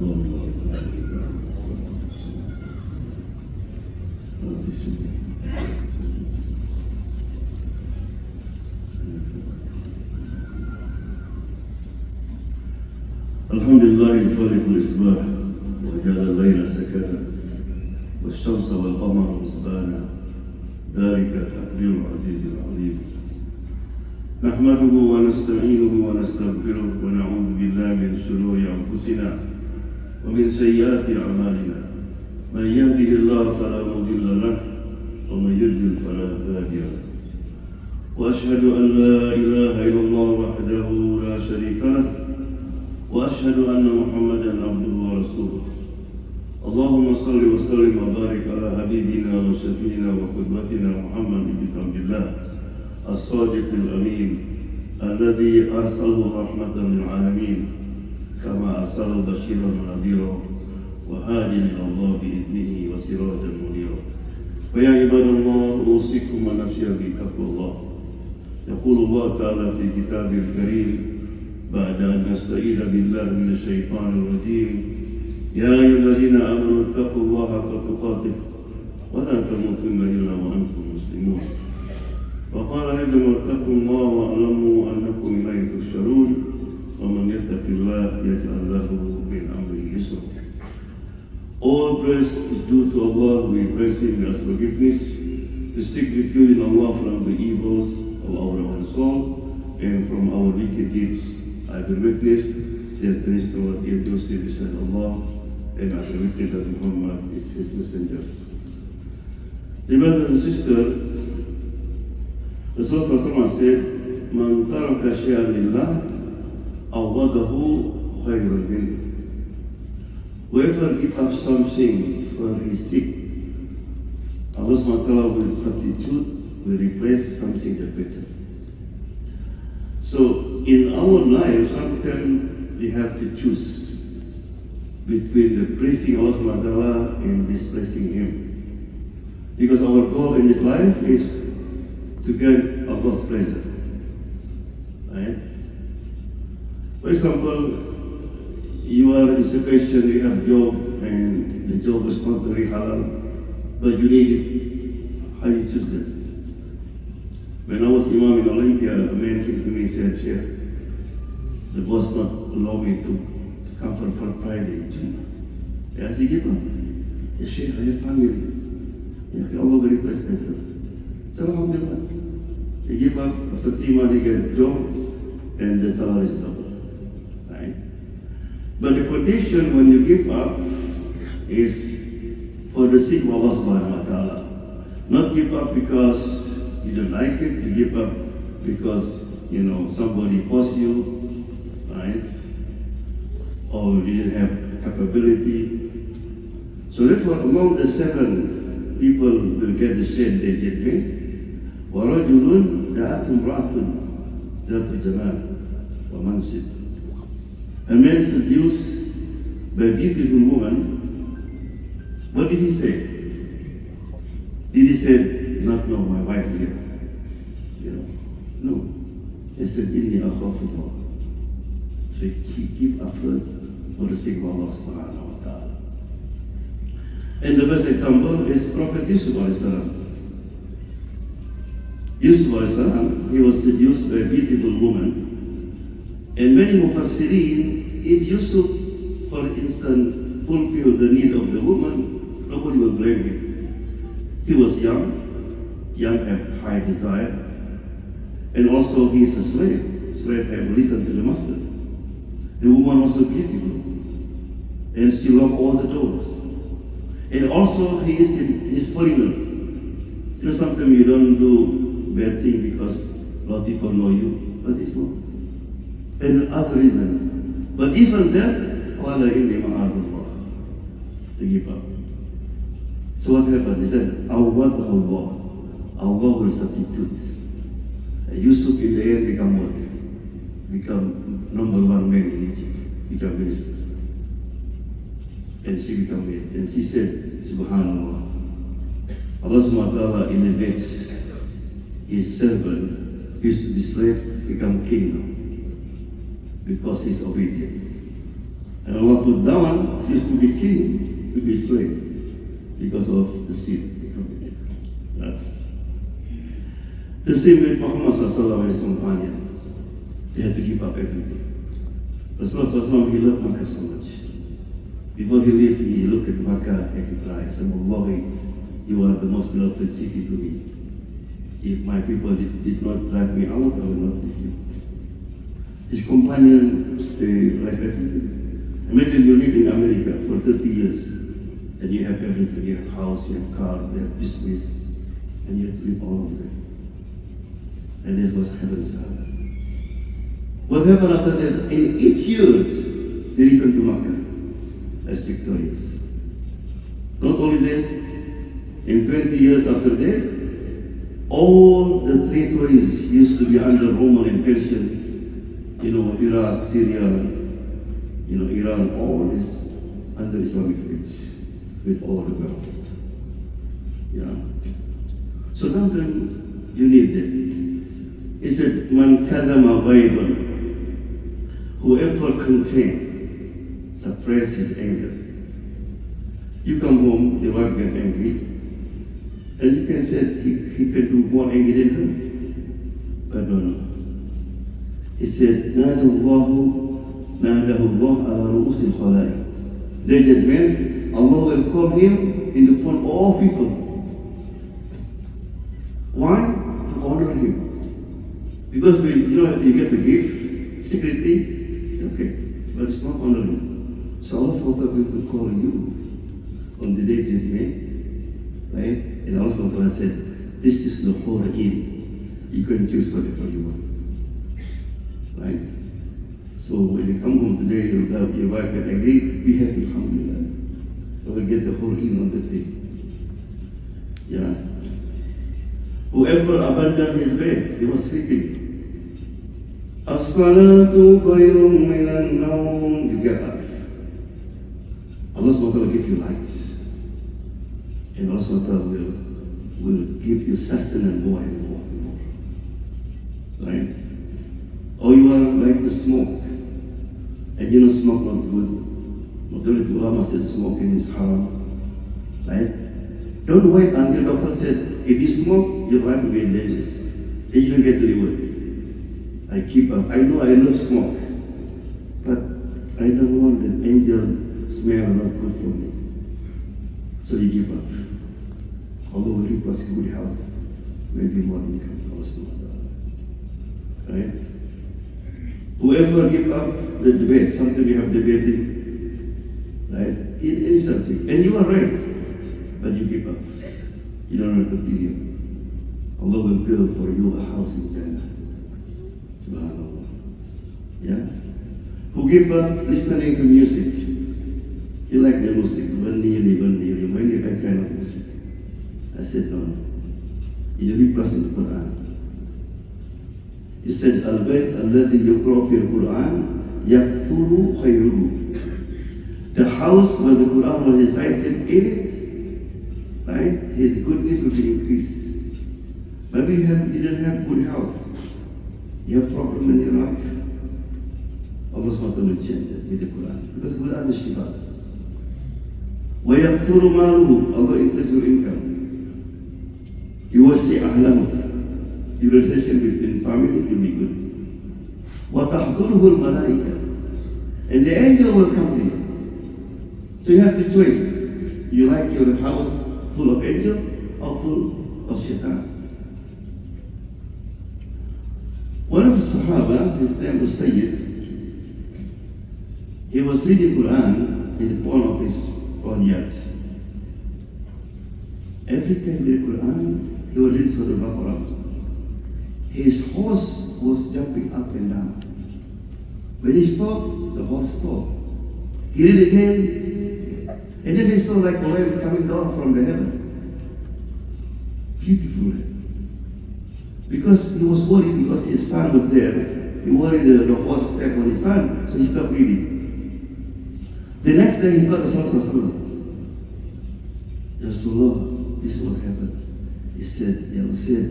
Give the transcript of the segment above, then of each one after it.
الحمد لله الفالق الإصباح وجعل الليل سكنا والشمس والقمر حسبانا ذلك تقدير العزيز العليم. نحمده ونستعينه ونستغفره ونعوذ بالله من شرور أنفسنا ومن سيئات أعمالنا. من يهده الله فلا مضل له ومن يضلل فلا هادي له. وأشهد أن لا إله إلا الله وحده لا شريك له وأشهد أن محمدا عبده ورسوله. اللهم صل وسلم وبارك على حبيبنا وشفينا وقدوتنا محمد بن عبد الله الصادق الأمين الذي أرسله رحمة للعالمين كما أرسله بشيرا ونذيرا وهاديا إلى الله بإذنه وسراجا منيرا. فيا عباد الله أوصيكم ونفسي بتقوى الله. يقول الله تعالى في كتابه الكريم بعد أن نستعيذ بالله من الشيطان الرجيم: يا أيها الذين آمنوا اتقوا الله حق تقاته ولا تموتن إلا وأنتم مسلمون. وقال أيضا: واتقوا الله واعلموا أنكم إليه تحشرون ومن يتق الله يجعل له من أمره يسرا. All praise is due to Allah. We praise Him, we ask forgiveness, we seek refuge in Allah from the evils of our own soul and from our wicked deeds. I will witness that there is no other to beside Allah, and I will witness that Muhammad is His messenger. Dear brothers and sisters, Rasulullah said, "Man taraka shay'an lillah, awadahu khairan minhu." Whoever gives up something for his sake, Allah SWT will substitute, will replace something that better. So in our life, sometimes we have to choose between the praising Allah SWT and displacing Him. Because our goal in this life is to get Allah's pleasure. Right? For example, you are in a situation, you have a job and the job is not very halal, but you need it. How do you choose that? When I was Imam in Olympia, a man came to me and said, "Sheikh, the boss not allow me to come for Friday." I said, "Give up." "Yeah, Sheikh, I have family." "Yeah, Allah will replace better." So Alhamdulillah. He give up, after 3 months he get a job and the salary is double. Right? But the condition when you give up is for the sake of Allah subhanahu wa ta'ala. Not give up because you don't like it, you give up because, somebody forced you, right? Or you didn't have capability. So therefore, among the 7 people will get the shade they did me. وَرَجُلٌ دَعَتُ امْرَأَةٌ ذَاتُ جَمَالٍ وَمَنْصِبٍ. A man seduced by a beautiful woman. What did he say? Did he say, "Not know my wife here"? No. He said, "Inni akhafullah." So he give effort for the sake of Allah subhanahu wa ta'ala. And the best example is Prophet Yusuf alayhi salam. Yusuf alayhi salam, he was seduced by a beautiful woman. And many mufassirin, if Yusuf, for instance, fulfilled the need of the woman, nobody will blame him. He was young have high desire, and also he is a slave. Slave have listened to the master. The woman was so beautiful, and she locked all the doors. And also he is foreigner. Sometimes you don't do bad thing because a lot of people know you, but it's not. And other reason. But even that, wala inni ma'adullah. They give up. So what happened? He said, Allah will substitute. And Yusuf in the end become what? Become number 1 man in Egypt. Become minister. And she become it. And she said, Subhanallah. Allah subhanahu wa ta'ala elevates his servant, who used to be slave, become king now. Because he's obedient. And Allah put down used to be king, to be slave, because of the sin. Right? The same with Muhammad and his companion. They had to give up everything. Rasulullah, he loved Makkah so much. Before he left, he looked at Makkah and he cried. He said, Wallahi, you are the most beloved city to me. If my people did not drive me out, I will not leave you. His companion, they left everything. Imagine you live in America for 30 years and you have everything. You have house, you have car, you have business, and you have to leave all of them. And this was heaven's heaven. What happened after that? In 8 years, they returned to Makkah as victorious. Not only that, in 20 years after that, all the territories used to be under Roman and Persian, Iraq, Syria, Iran, all this under Islamic reach with all the wealth. Yeah. So now then, you need that. He said, Man kadama ghayban, whoever contained, suppress his anger. You come home, your wife get angry, and you can say he can do more angry than her. But no. He said, Nadahu Allah ala ru'usil khalaiq. That man, Allah will call him in the front of all people. Why? To honor him. Because if you get a gift, secretly, okay, but it's not honoring. So Allah SWT going to call you on the day of judgment, right? And Allah SWT said, this is the whole Eid. You can choose whatever you want, right? So when you come home today, your wife get angry, be happy, alhamdulillah. You will get the whole Eid on that day. Yeah. Whoever abandoned his bed, he was sleeping. As-salatu khayrun minan nawm. You get up. Allah SWT will give you lights. And Allah SWT will give you sustenance more and more and more. Right? Or you are like the smoke. And smoke not good. Majority of ulama said smoking is haram. Right? Don't wait until doctor said, if you smoke, your life will be dangerous. And you don't get the reward. I keep up. I know I love smoke, but I don't want that angel smell not good for me. So you give up. Allah will give us good health, maybe more income. Right? Whoever give up the debate, sometimes we have debating, right? In any subject, and you are right, but you give up. You don't want to continue. Allah will build for you a house in Jannah. Subhanallah. Yeah? Who give up listening to music? You like the music, many that kind of music. I said, no. You read plus in the Quran. He said, Al-Bayt alladhi yuqra fi al-Quran yakthuru khayruhu. The house where the Quran was recited in it, right? His goodness will be increased. Maybe you didn't have good health. You have problem in your life. Allah SWT will change that with the Quran. Because the Quran is Shifa. وَيَكْثُرُ مَالُهُ. Allah increase your income. يُوَسِّعْ أَهْلَهُ. Your relationship within family will be good. وَتَحْضُرُهُ الْمَلَائِكَةِ. And the angel will come to you. So you have to choose. You like your house full of angel or full of shaitan? One of the Sahaba, his name was Sayyid, he was reading Quran in the front of his own yard. Every time he read Quran, he would read Surah Al-Baqarah. His horse was jumping up and down. When he stopped, the horse stopped. He read again, and then he saw like a lamb coming down from the heaven. Beautiful. Because he was worried because his son was there. He worried the horse stepped on his son, so he stopped reading. The next day he thought Rasulullah, this is what happened. He said,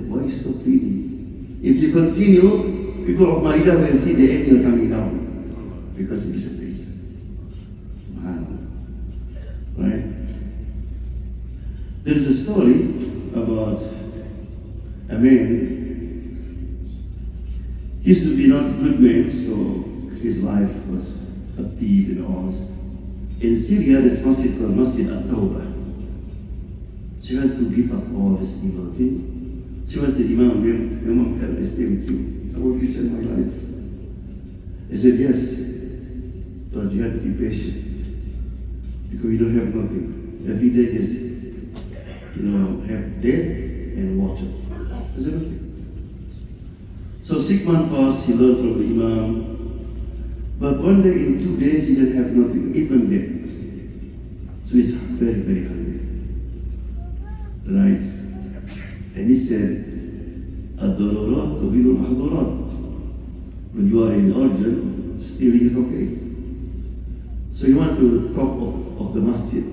why you stop reading? If you continue, people of Maridah will see the angel coming down because you disobeyed. There's a story about a man. He used to be not a good man, so his life was a thief and all. In Syria, there's masjid called Masjid At-Tawbah. She had to give up all this evil thing. She went to Imam, can I stay with you? I will teach in my life. He said, yes, but you have to be patient because you don't have nothing. Every day just, have death and water. Is it okay? So 6 months passed, he learned from the Imam. But one day, in 2 days, he didn't have nothing, even death. So he's very, very hungry. Right? And he said, Ad-darurat tubihul mahdurat. When you are in urgent, stealing is okay. So he went to the top of the masjid.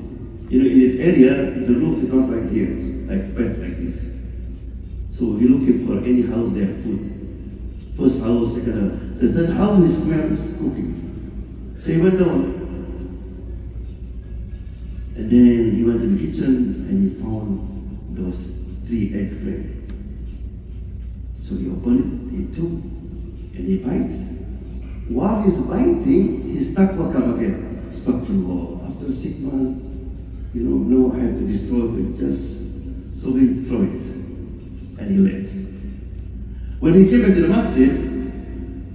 In this area, the roof is not like here, like flat like this. So he looking for any house they have food. First house, second house. The third house, he smells cooking. So he went down. And then he went to the kitchen and he found those 3 eggplant. So he opened it, he took, and he bites. While he's biting, his taqwa come again. Astaghfirullah. After 6 months, no, I have to destroy it. So he throw it. And he left. When he came back to the masjid,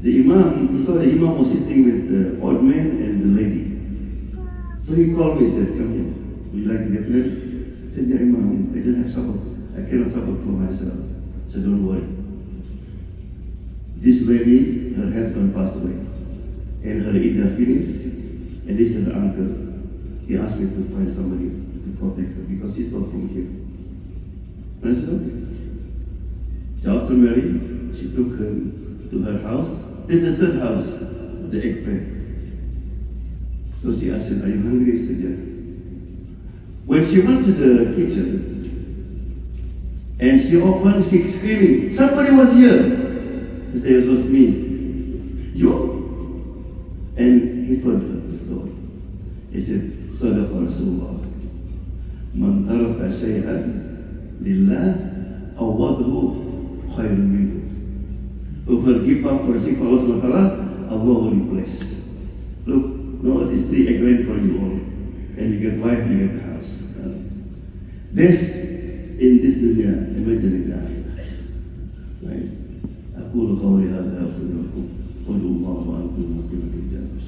he saw the Imam was sitting with the old man and the lady. So he called me, he said, come here. Would you like to get married? I said, yeah, Imam, I don't have supper. I cannot supper for myself. So don't worry. This lady, her husband passed away. And her iddah finished. And this is her uncle. He asked me to find somebody to protect her because she's not from here. And I said, okay. So after marriage, she took him to her house. Then the third house, the eggplant. So she asked him, are you hungry? He said, yeah. When she went to the kitchen, and she opened, she screaming, somebody was here. He said, it was me. You? And he told her the story. He said, Sadaqa Rasulullah. Man taraka shay'an lillah awadahu khairun minhu. Whoever give up for sake of Allah SWT, Allah will replace. Look, no, this 3 eggplant for you all. And you get wife, you get the house. This in this dunya, imagine in the akhirah. Right? أقول قولي هذا أغفر لكم قولوا الله وأنتم موقنون بالإجابة.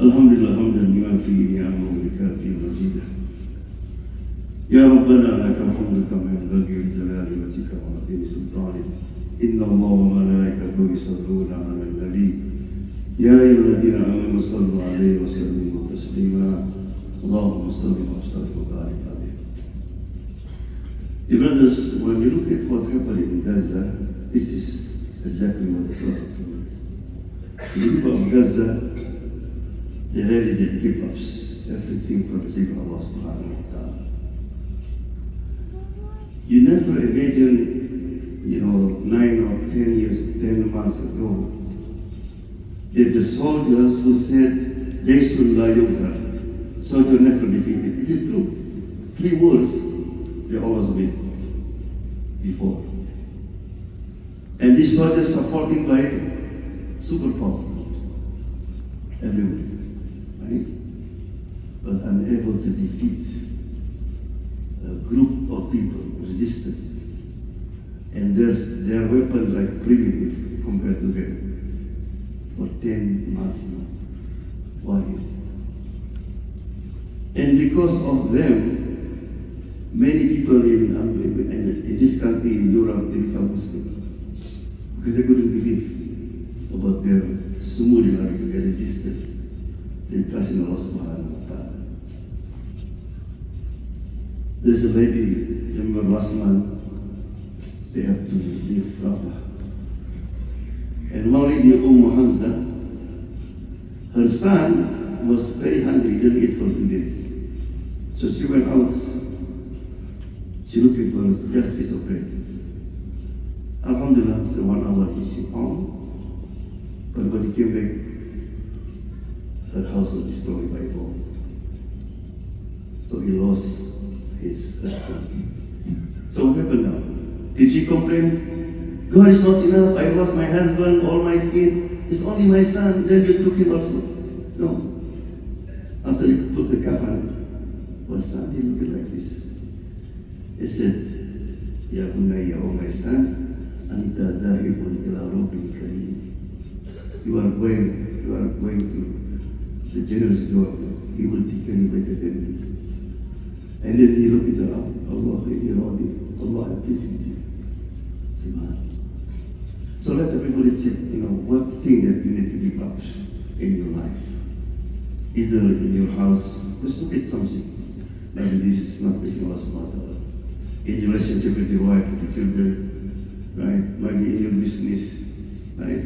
الحمد لله حمدا لما فيه نعمه وبكافي مزيدا. يا ربنا لك الحمد كما ينبغي لجلال وجهك وعظيم سلطانك. إن الله وملائكته يصلون على النبي يا أيها الذين آمنوا صلوا عليه وسلموا تسليما. اللهم صل وسلم وبارك عليه. Dear brothers, when you look at what happened in Gaza, this is exactly what the Prophet said. The people of Gaza, they really did give up everything for the sake of Allah subhanahu wa ta'ala. You never imagine, 9 or 10 years, 10 months ago, that the soldiers who said, Jaysun la yughar, soldier never defeated. It is true. 3 words, they always win before. And these soldiers supported by superpower. Everywhere. Right? But unable to defeat a group of people resistant. And their weapons like primitive compared to them for 10 months now. Why is it? And because of them, many people in this country, in Europe, they become Muslim. Because they couldn't believe about their smooth life, they resisted. They trust in Allah subhanahu wa ta'ala. There's a lady, remember last month, they have to leave Rafah. And one lady, Hamza, her son was very hungry, didn't eat for 2 days. So she went out. She looking for just a piece of bread. Alhamdulillah, after 1 hour she found. But when he came back, her house was destroyed by a bomb. So he lost his son. So what happened now? Did she complain? God is not enough, I lost my husband, all my kids, it's only my son, then you took him also. No. After he put the kafan, was son, he looked like this. He said, Ya bunayya, oh my son, anta dahibun ila rabbin kareem. You are going to the generous God. He will take you better than me. And then he looked at her up. Allah, Allah, I'm pleased with you. So let everybody check, what thing that you need to give up in your life. Either in your house, just look at something. Maybe this is not pleasing Allah subhanahu wa ta'ala. In your relationship with your wife, with your children, right? Maybe in your business, right?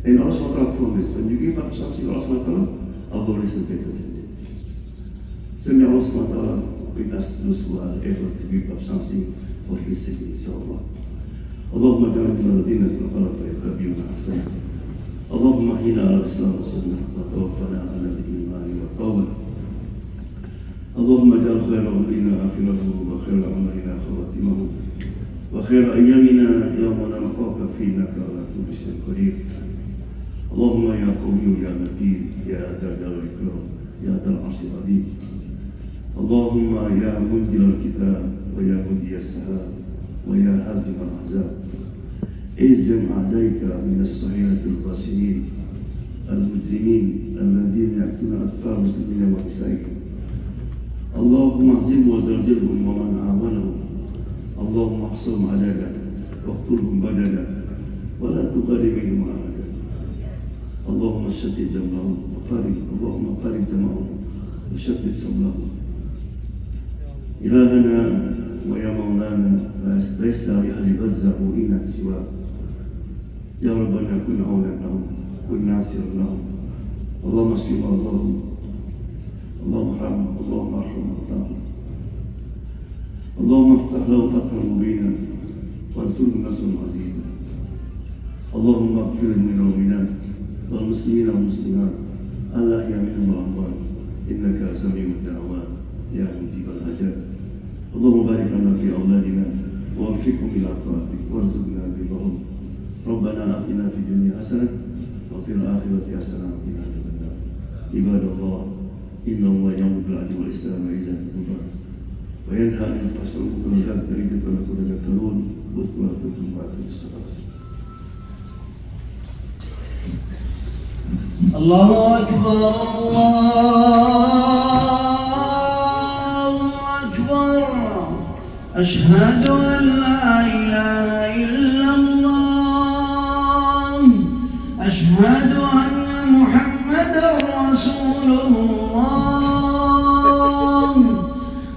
And Allah subhanahu wa ta'ala promised, when you give up something, Allah subhanahu wa ta'ala, Allah is better than it. So may Allah subhanahu wa ta'ala with us those who are able to give up something for His sake, inshallah. اللهم اجعلنا من الذين استقاموا فيتبعون احسنه. اللهم احينا على الاسلام والسنه وتوفنا على الايمان والتوبه. اللهم اجعل خير امرنا اخره وخير عملنا خواتمه وخير ايامنا يوم نلقاك فيه انك على كل شيء قدير. اللهم يا قوي يا متين يا ذا الجلال والاكرام يا ذا العرش العظيم. اللهم يا منزل الكتاب ويا مدي السحاب ويا هازم الأحزاب اهزم أعدائك من الصهاينة الغاشمين المجرمين الذين يقتلون أطفال المسلمين ونسائهم. اللهم اهزمهم وزلزلهم ومن عاونهم. اللهم احصرهم عددا واقتلهم بدلا ولا تغادر منهم أحدا. اللهم شتت جمعهم اللهم فرج جمعهم وشتت شملهم. إلهنا ويا مولانا ليس لأهل غزة مؤينا سواك. يا ربنا كن عونا لهم كن ناصرا لهم. اللهم اشف مرضاهم. اللهم ارحم موتاهم. اللهم افتح لهم فتحا مبينا وانصرهم نصرا عزيزا. اللهم اغفر للمؤمنات والمسلمين والمسلمات الأحياء منهم والأموات إنك سميع الدعوات يا مجيب الحاجات. اللهم بارك لنا في أولادنا ووفقهم إلى طاعتك وارزقنا برهم. ربنا آتنا في الدنيا حسنة وفي الآخرة حسنة وقنا عذاب النار. عباد الله إن الله يأمر بالعدل والإحسان وإيتاء ذي القربى وينهى عن الفحشاء والمنكر والبغي يعظكم لعلكم تذكرون. واذكروا ربكم وأقيموا الصلاة. الله أكبر الله أكبر. أشهد أن لا إله إلا الله. أشهد أن محمدا رسول الله.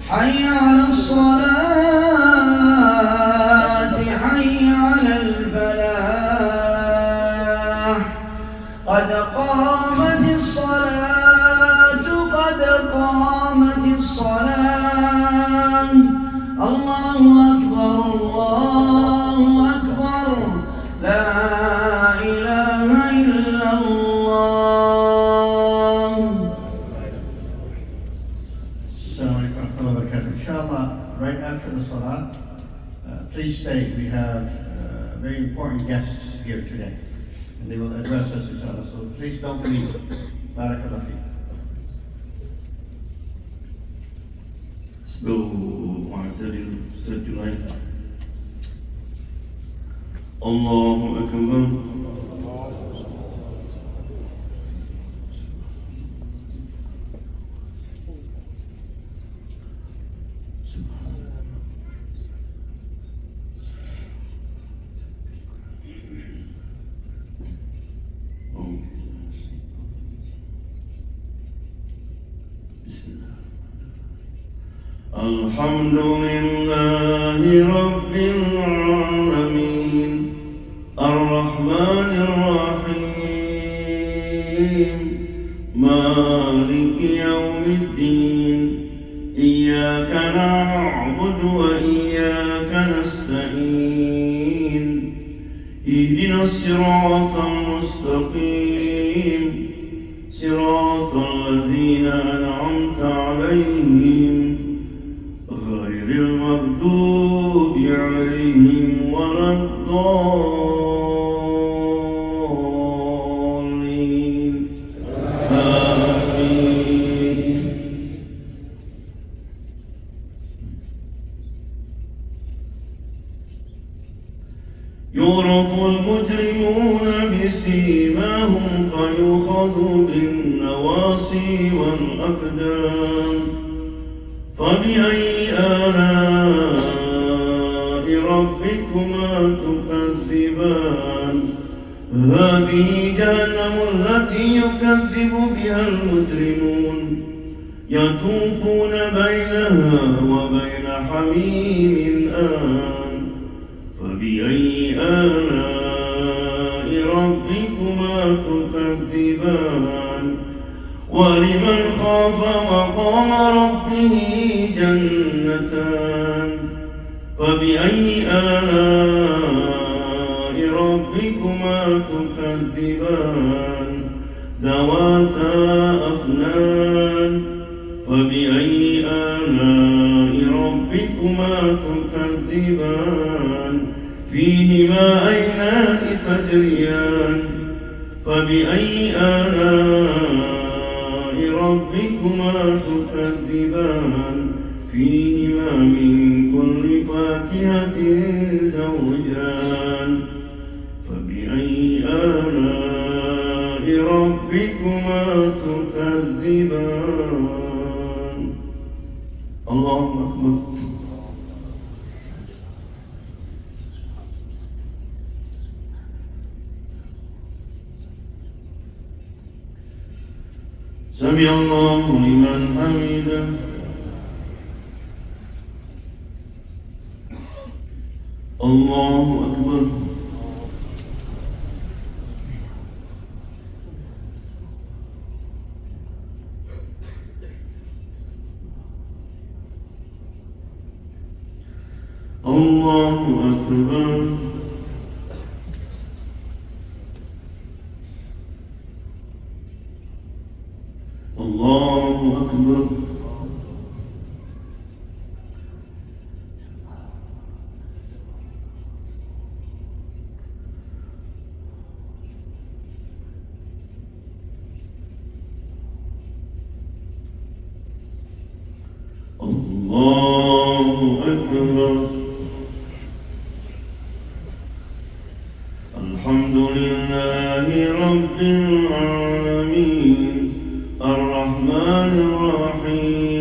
حي على الصلاة حي على الفلاح. قد قامت الصلاة قد قامت الصلاة. الله أكبر الله أكبر. لا إله إلا الله. Assalamu alaikum wa rahmatullahi wa barakatuh. Inshallah, right after the salah, please stay. We have very important guests here today, and they will address us, inshallah. So please don't leave. Barakallah feek. Slow معتدل سجلا. الله أكبر. الحمد لله رب العالمين الرحمن الرحيم مالك يوم الدين إياك نعبد وإياك نستعين اهدنا الصراط المستقيم صراط الذين أنعمت عليهم غير المغضوب عليهم ولا الضالين آمين. يعرف المجرمون بسيماهم فيؤخذ بالنواصي والأقدام فبأي آلاء ربكما تكذبان هذه جهنم التي يكذب بها المجرمون يطوفون بينها وبين حميم آن فبأي آلاء ربكما تكذبان ولمن خاف مقام ربه جنتان فبأي آلاء ربكما تكذبان ذواتا أفنان فبأي آلاء ربكما تكذبان فيهما عينان تجريان فبأي آلاء ربكما تكذبان فيهما من كل فاكهة زوجان فبأي آلاء ربكما تكذبان الله أكبر. سمع الله لمن حمده الله أكبر. الله أكبر. الله أكبر. الله أكبر. الحمد لله رب العالمين الرحمن الرحيم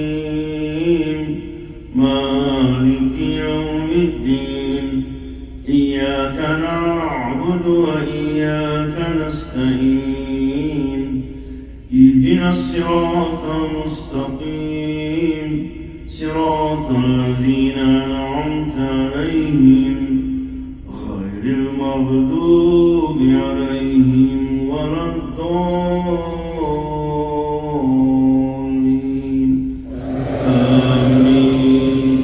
مالك يوم الدين إياك نعبد وإياك نستعين اهدنا الصراط المستقيم صراط الذين أنعمت عليهم غير المغضوب عليهم ولا الضالين آمين.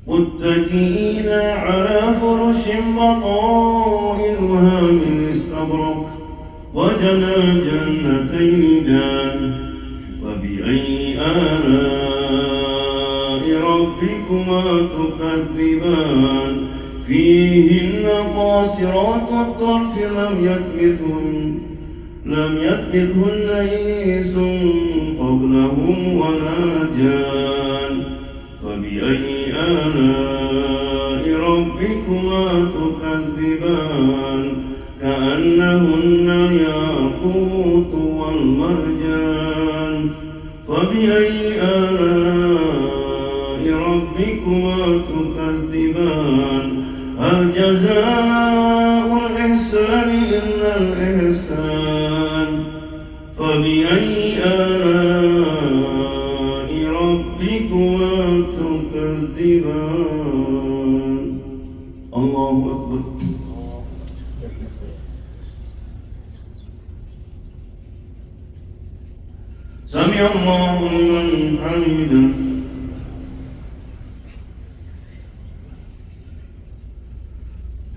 متكئين على فرش بطائنها من استبرق وجنى الجنتين دان فبأي آلاء ربكما تكذبان فيهن قاصرات الطرف لم يطمثهن إنس قبلهم ولا جان فبأي آلاء ربكما تكذبان كأنهن الياقوت والمرجان فبأي آلاء ربكما تكذبان هل جزاء الإحسان إلا الإحسان فبأي آلاء ربكما تكذبان الله أكبر سمع الله لمن حمده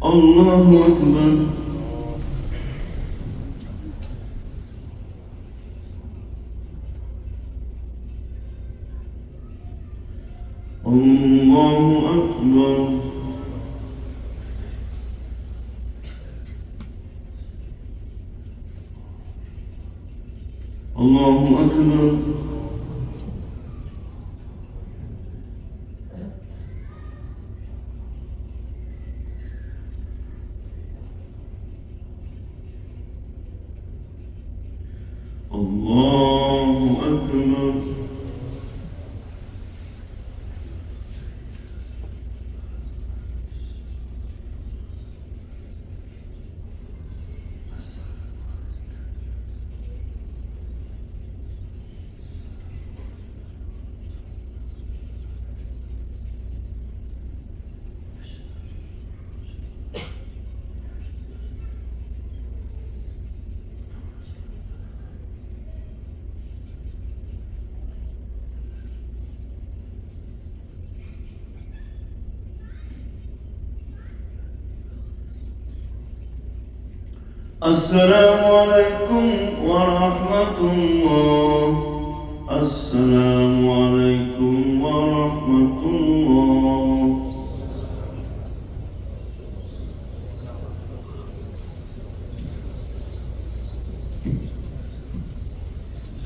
الله أكبر الله أكبر الله أكبر الله أكبر السلام عليكم ورحمة الله السلام عليكم ورحمة الله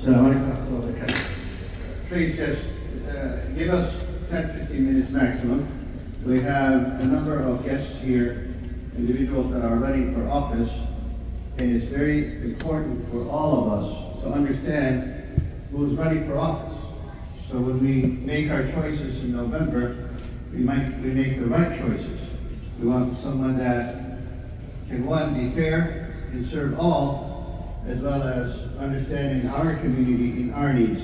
Assalamu alaikum wa rahmatullahi wa barakatuh. Please just give us 10-15 minutes maximum. We have a number of guests here, individuals that are running for office, and it's very important for all of us to understand who's running for office. So when we make our choices in November, we make the right choices. We want someone that can, one, be fair and serve all, as well as understanding our community and our needs.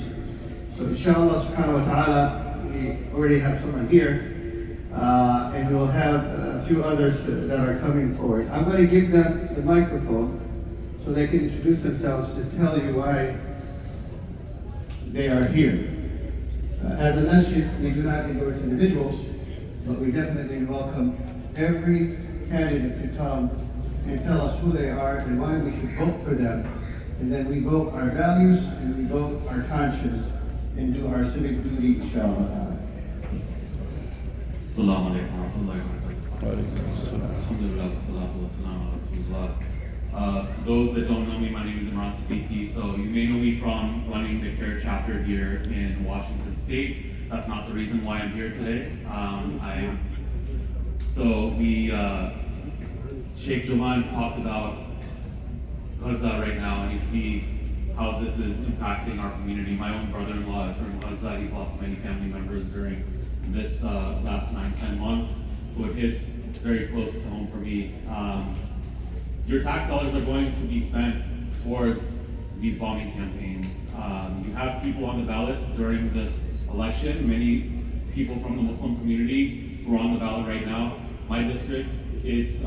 So inshallah subhanahu wa ta'ala, we already have someone here, and we will have a few others that are coming forward. I'm going to give them the microphone so they can introduce themselves to tell you why they are here. As a masjid, we do not endorse individuals, but we definitely welcome every candidate to come and tell us who they are and why we should vote for them. And then we vote our values and we vote our conscience and do our civic duty, inshallah. Assalamu alaikum wa rahmatullahi wa barakatuh. Alhamdulillah, wassalatu wassalamu ala rasulullah. For those that don't know me, my name is Imran Siddiqui. So you may know me from running the CARE chapter here in Washington State. That's not the reason why I'm here today. Sheikh Jban talked about Gaza right now, and you see how this is impacting our community. My own brother-in-law is from Gaza. He's lost many family members during this last 9-10 months. So it hits very close to home for me. Your tax dollars are going to be spent towards these bombing campaigns. You have people on the ballot during this election, many people from the Muslim community who are on the ballot right now. My district, it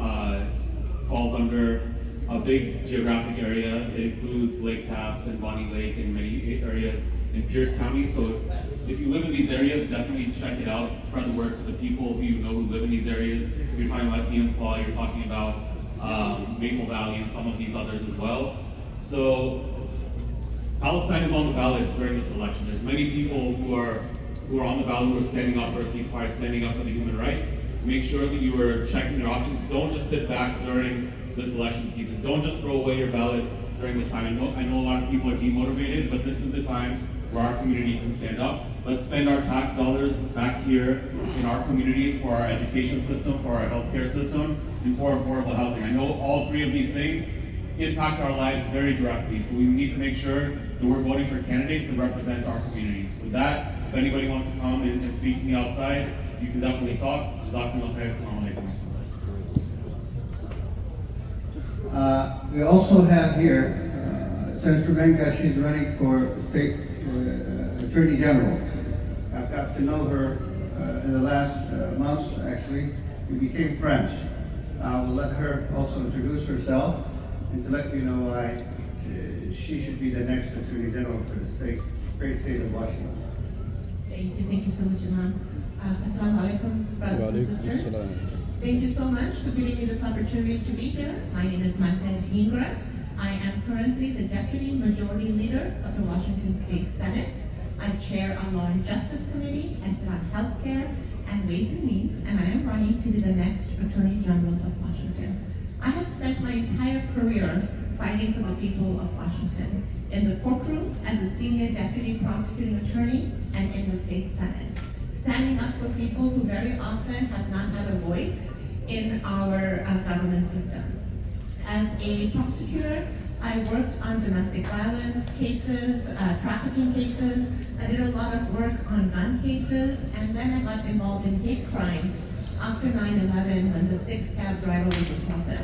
falls under a big geographic area. It includes Lake Taps and Bonnie Lake and many areas in Pierce County. So if you live in these areas, definitely check it out. Spread the word to the people who you know who live in these areas. You're talking about Enumclaw, you're talking about Maple Valley and some of these others as well. So Palestine is on the ballot during this election. There's many people who are on the ballot who are standing up for a ceasefire, standing up for the human rights. Make sure that you are checking your options. Don't just sit back during this election season. Don't just throw away your ballot during this time. I know a lot of people are demotivated, but this is the time where our community can stand up. Let's spend our tax dollars back here in our communities for our education system, for our healthcare system, and for affordable housing. I know all three of these things impact our lives very directly, so we need to make sure that we're voting for candidates that represent our communities. With that, if anybody wants to come and speak to me outside, you can definitely talk. Jazakumullah khair. Assalamu alaikum. We also have here Senator Menga. She's running for State Attorney General. got to know her in the last months, actually. We became friends. I will let her also introduce herself and to let you know why she should be the next Attorney General for the great state of Washington. Thank you so much, Imam. Assalamu alaikum, brothers and sisters. Thank you so much for giving me this opportunity to be here. My name is Mohamad. I am currently the Deputy Majority Leader of the Washington State Senate. I chair our Law and Justice Committee. I sit on Healthcare and Ways and Means, and I am running to be the next Attorney General of Washington. I have spent my entire career fighting for the people of Washington, in the courtroom as a senior deputy prosecuting attorney and in the state senate, standing up for people who very often have not had a voice in our government system. As a prosecutor, I worked on domestic violence cases, trafficking cases. I did a lot of work on gun cases, and then I got involved in hate crimes after 9/11 when the Sikh cab driver was assaulted.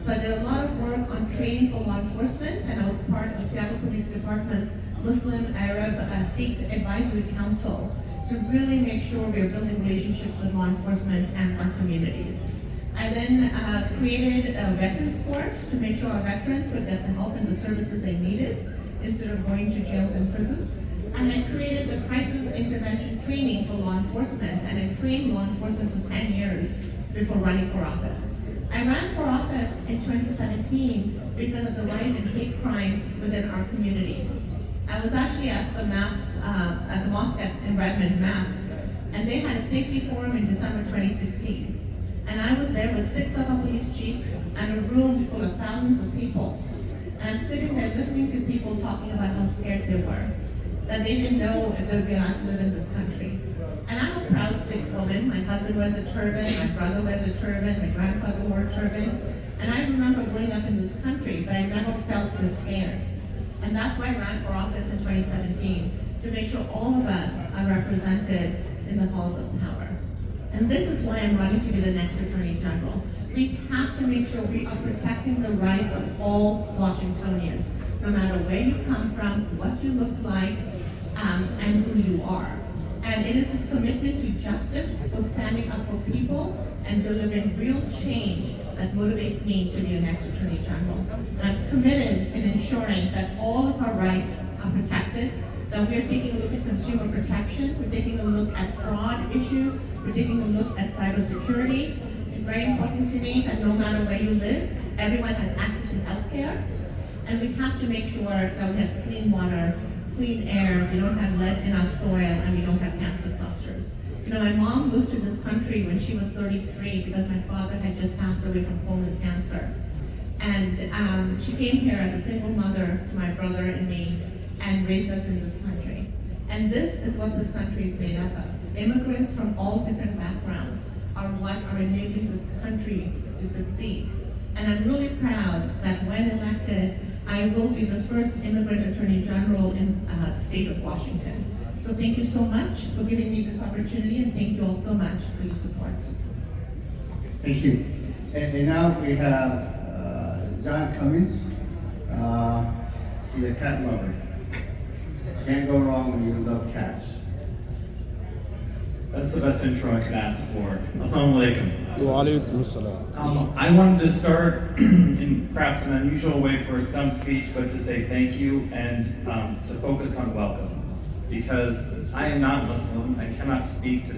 So I did a lot of work on training for law enforcement, and I was part of Seattle Police Department's Muslim, Arab, Sikh Advisory Council to really make sure we are building relationships with law enforcement and our communities. I then created a veterans court to make sure our veterans would get the help and the services they needed instead of going to jails and prisons. And I created the crisis intervention training for law enforcement, and I trained law enforcement for 10 years before running for office. I ran for office in 2017 because of the rise in hate crimes within our communities. I was actually at the at the mosque in Redmond, MAPS, and they had a safety forum in December 2016. And I was there with 6 other police chiefs and a room full of thousands of people. And I'm sitting there listening to people talking about how scared they were, that they didn't know if they'd be allowed to live in this country. And I'm a proud Sikh woman. My husband wears a turban, my brother wears a turban, my grandfather wore a turban. And I remember growing up in this country, but I never felt this scared. And that's why I ran for office in 2017, to make sure all of us are represented in the halls of power. And this is why I'm running to be the next Attorney General. We have to make sure we are protecting the rights of all Washingtonians, no matter where you come from, what you look like, and who you are. And it is this commitment to justice, for standing up for people and delivering real change that motivates me to be a next Attorney General. And I'm committed in ensuring that all of our rights are protected, that we're taking a look at consumer protection, we're taking a look at fraud issues, we're taking a look at cybersecurity. It's very important to me that no matter where you live, everyone has access to healthcare. And we have to make sure that we have clean water, clean air, we don't have lead in our soil, and we don't have cancer clusters. You know, my mom moved to this country when she was 33 because my father had just passed away from colon cancer. And she came here as a single mother to my brother and me and raised us in this country. And this is what this country is made up of. Immigrants from all different backgrounds are what are enabling this country to succeed. And I'm really proud that when elected, I will be the first immigrant Attorney General in the state of Washington. So thank you so much for giving me this opportunity, and thank you all so much for your support. Thank you. And now we have John Cummings. He's a cat lover. Can't go wrong when you love cats. That's the best intro I could ask for. Assalamu alaikum. Wa alaikum assalam. I wanted to start in perhaps an unusual way for a stump speech, but to say thank you and to focus on welcome. Because I am not Muslim, I cannot speak to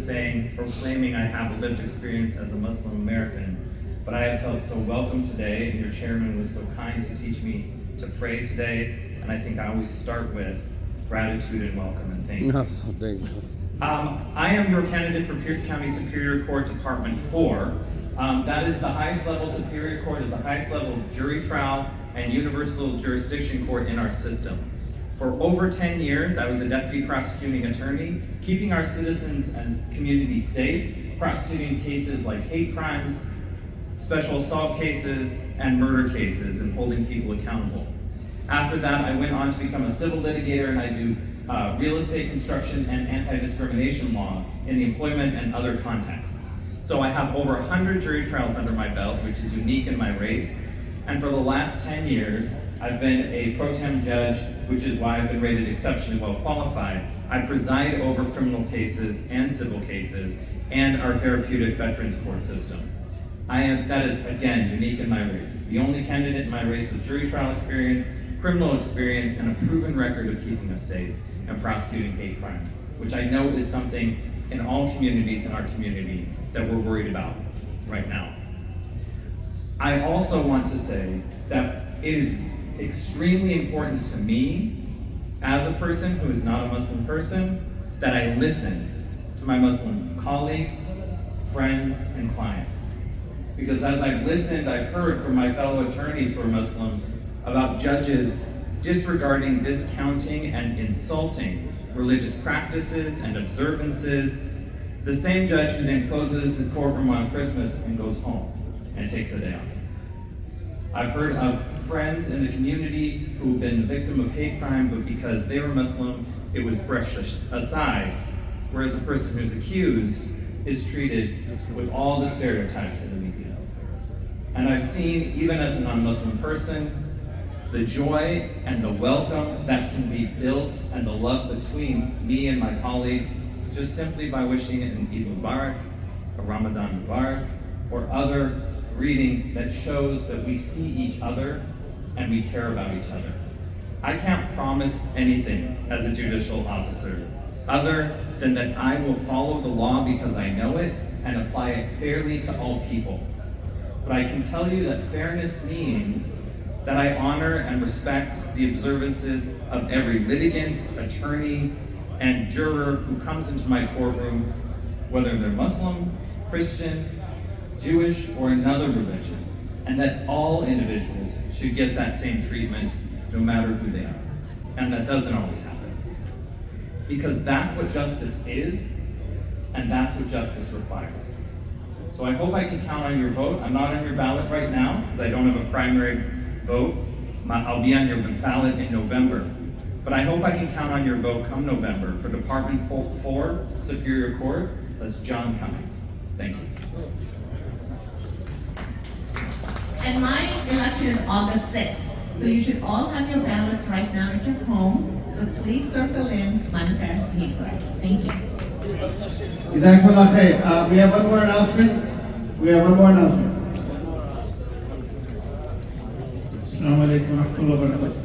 proclaiming I have a lived experience as a Muslim American, but I have felt so welcome today, and your chairman was so kind to teach me to pray today, and I think I always start with gratitude and welcome and thank you. Yes, thank you. I am your candidate for Pierce County Superior Court Department 4. That is the highest level Superior Court, is the highest level jury trial and universal jurisdiction court in our system. For over 10 years, I was a deputy prosecuting attorney, keeping our citizens and community safe, prosecuting cases like hate crimes, special assault cases, and murder cases, and holding people accountable. After that, I went on to become a civil litigator, and I do real estate construction and anti-discrimination law in the employment and other contexts. So I have over 100 jury trials under my belt, which is unique in my race. And for the last 10 years, I've been a pro tem judge, which is why I've been rated exceptionally well qualified. I preside over criminal cases and civil cases and our therapeutic veterans court system. That is, again, unique in my race. The only candidate in my race with jury trial experience, criminal experience, and a proven record of keeping us safe and prosecuting hate crimes, which I know is something in all communities in our community that we're worried about right now. I also want to say that it is extremely important to me, as a person who is not a Muslim person, that I listen to my Muslim colleagues, friends, and clients. Because as I've listened, I've heard from my fellow attorneys who are Muslim about judges disregarding, discounting, and insulting religious practices and observances. The same judge who then closes his courtroom on Christmas and goes home and takes a day off. I've heard of friends in the community who've been the victim of hate crime, but because they were Muslim, it was brushed aside, whereas a person who's accused is treated with all the stereotypes in the media. And I've seen, even as a non-Muslim person, the joy and the welcome that can be built and the love between me and my colleagues just simply by wishing it an Eid Mubarak, a Ramadan Mubarak, or other reading that shows that we see each other and we care about each other. I can't promise anything as a judicial officer other than that I will follow the law because I know it and apply it fairly to all people. But I can tell you that fairness means that I honor and respect the observances of every litigant, attorney, and juror who comes into my courtroom, whether they're Muslim, Christian, Jewish, or another religion, and that all individuals should get that same treatment no matter who they are. And that doesn't always happen. Because that's what justice is, and that's what justice requires. So I hope I can count on your vote. I'm not on your ballot right now, because I don't have a primary vote. I'll be on your ballot in November. But I hope I can count on your vote come November for Department 4, Superior Court. That's John Cummings. Thank you. And my election is August 6th. So you should all have your ballots right now at your home. So please circle in Mohamad. Thank you. Jazakumullah khair. We have one more announcement. Assalamu alaikum wa rahmatullahi wa barakatuh.